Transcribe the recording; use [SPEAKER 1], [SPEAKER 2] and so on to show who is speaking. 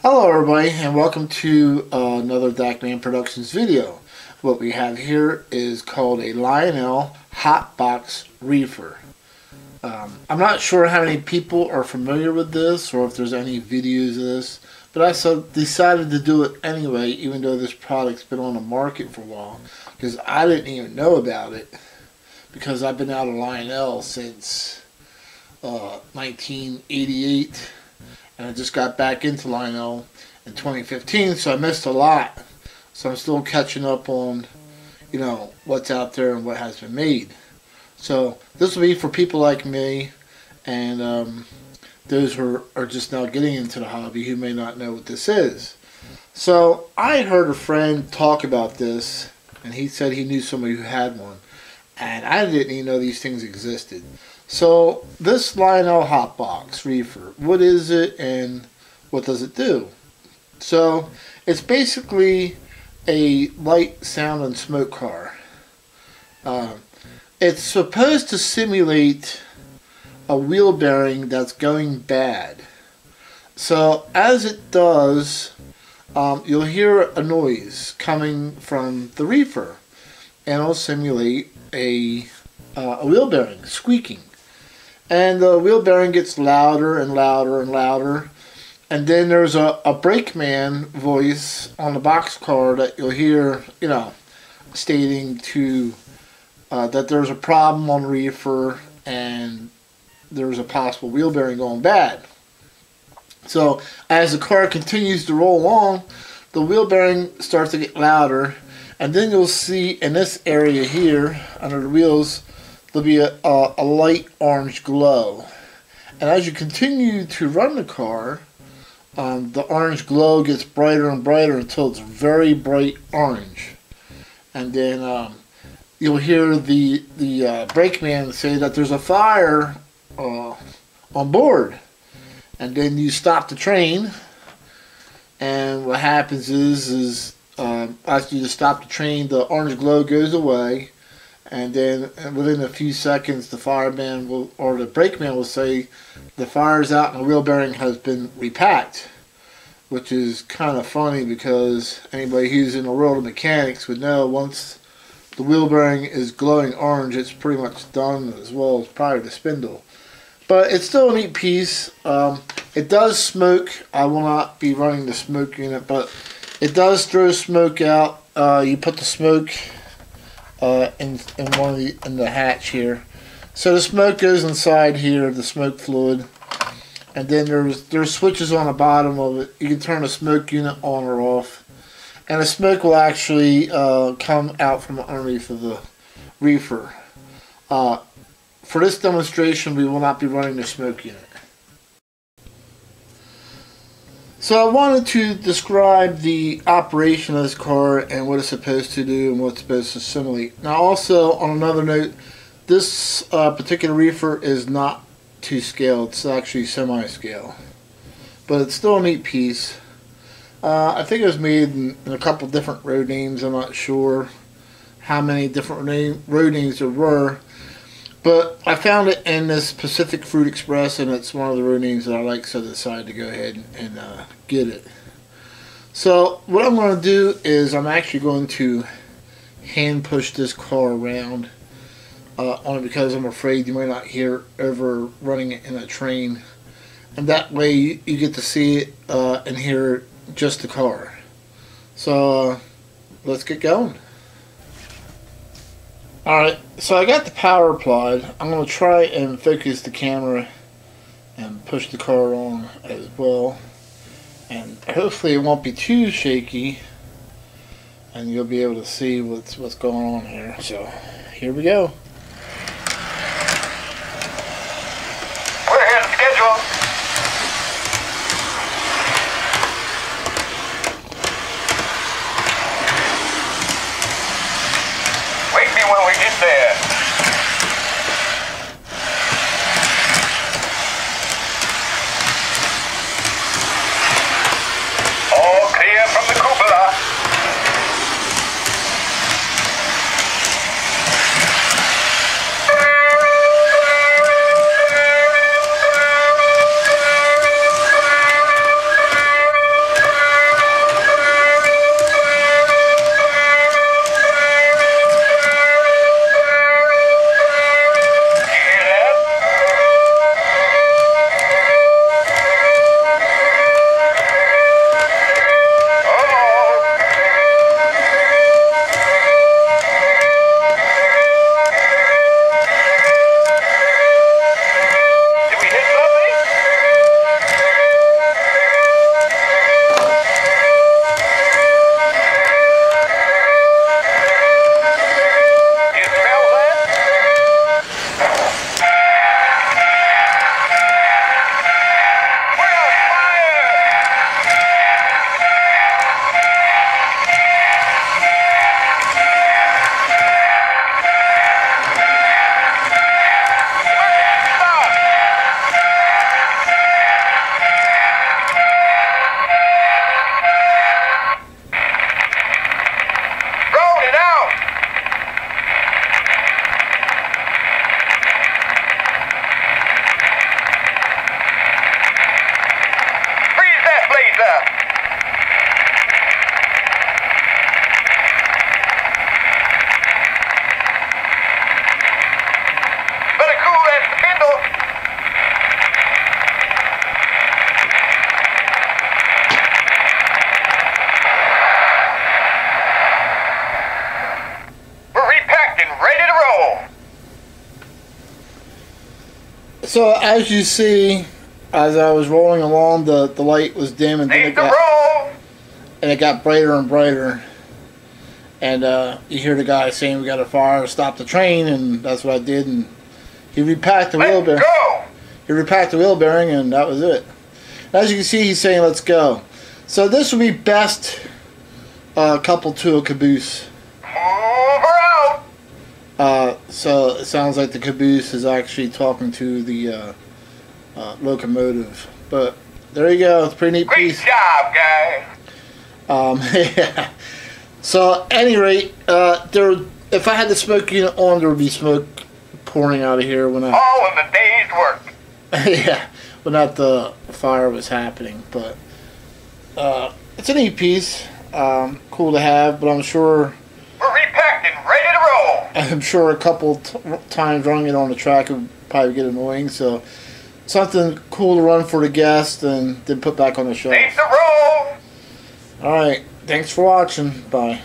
[SPEAKER 1] Hello everybody and welcome to another Dakman Productions video. What we have here is called a Lionel Hot Box Reefer. I'm not sure how many people are familiar with this or if there's any videos of this, but I decided to do it anyway even though this product's been on the market for a while, because I didn't even know about it because I've been out of Lionel since 1988. And I just got back into Lionel in 2015, so I missed a lot. So I'm still catching up on, what's out there and what has been made. So this will be for people like me and those who are just now getting into the hobby who may not know what this is. So I heard a friend talk about this, and he said he knew somebody who had one. And I didn't even know these things existed. So this Lionel Hot Box Reefer, what is it and what does it do? So it's basically a light, sound, and smoke car. It's supposed to simulate a wheel bearing that's going bad. So as it does, you'll hear a noise coming from the reefer, and it'll simulate a wheel bearing squeaking. And the wheel bearing gets louder and louder and louder. And then there's a brakeman voice on the box car that you'll hear, stating to that there's a problem on the reefer and there's a possible wheel bearing going bad. So as the car continues to roll along, the wheel bearing starts to get louder. And then you'll see in this area here, under the wheels, there'll be a light orange glow. And as you continue to run the car, the orange glow gets brighter and brighter until it's very bright orange. And then you'll hear the brakeman say that there's a fire on board. And then you stop the train, and what happens is after you stop the train, the orange glow goes away. And then within a few seconds, the fireman or the brakeman will say the fire's out and the wheel bearing has been repacked, which is kind of funny because anybody who's in the world of mechanics would know once the wheel bearing is glowing orange, it's pretty much done, as well as probably the spindle. But it's still a neat piece. It does smoke. I will not be running the smoke unit, but it does throw smoke out. You put the smoke in the hatch here, so the smoke goes inside here, the smoke fluid, and then there's switches on the bottom of it. You can turn the smoke unit on or off, and the smoke will actually come out from underneath of the reefer. For this demonstration, we will not be running the smoke unit. So I wanted to describe the operation of this car and what it's supposed to do and what it's supposed to simulate. Now also, on another note, this particular reefer is not to scale, it's actually semi-scale. But it's still a neat piece. I think it was made in a couple different road names. I'm not sure how many different road names there were. But I found it in this Pacific Fruit Express, and it's one of the road names that I like, so I decided to go ahead and get it. So what I'm going to do is I'm actually going to hand push this car around, only because I'm afraid you might not hear over running it in a train. And that way you get to see it and hear just the car. So let's get going. Alright, so I got the power applied. I'm going to try and focus the camera and push the car on as well. And hopefully it won't be too shaky, and you'll be able to see what's going on here. So, here we go.
[SPEAKER 2] We're ahead of schedule. Wake me when we get there. All clear from the cupola.
[SPEAKER 1] So as you see, as I was rolling along, the light was dim, and then
[SPEAKER 2] Need to roll.
[SPEAKER 1] it got brighter and brighter. And you hear the guy saying, "We got a fire, stop the train," and that's what I did. And he repacked the wheel bearing.
[SPEAKER 2] Go.
[SPEAKER 1] He repacked the wheel bearing, and that was it. As you can see, he's saying, "Let's go." So this would be best coupled to a caboose.
[SPEAKER 2] Move her out.
[SPEAKER 1] So it sounds like the caboose is actually talking to the locomotive. But there you go. It's a pretty neat
[SPEAKER 2] Great
[SPEAKER 1] piece.
[SPEAKER 2] job, guys.
[SPEAKER 1] Yeah. So at any rate, if I had the smoke unit on, there would be smoke pouring out of here when I.
[SPEAKER 2] All in the day's work.
[SPEAKER 1] Yeah, when that the fire was happening. But it's a neat piece. Cool to have, but I'm sure.
[SPEAKER 2] We're repacked and ready to roll.
[SPEAKER 1] I'm sure a couple times running it on the track would probably get annoying. So something cool to run for the guests and then put back on the shelf.
[SPEAKER 2] Need to roll.
[SPEAKER 1] All right. Thanks for watching. Bye.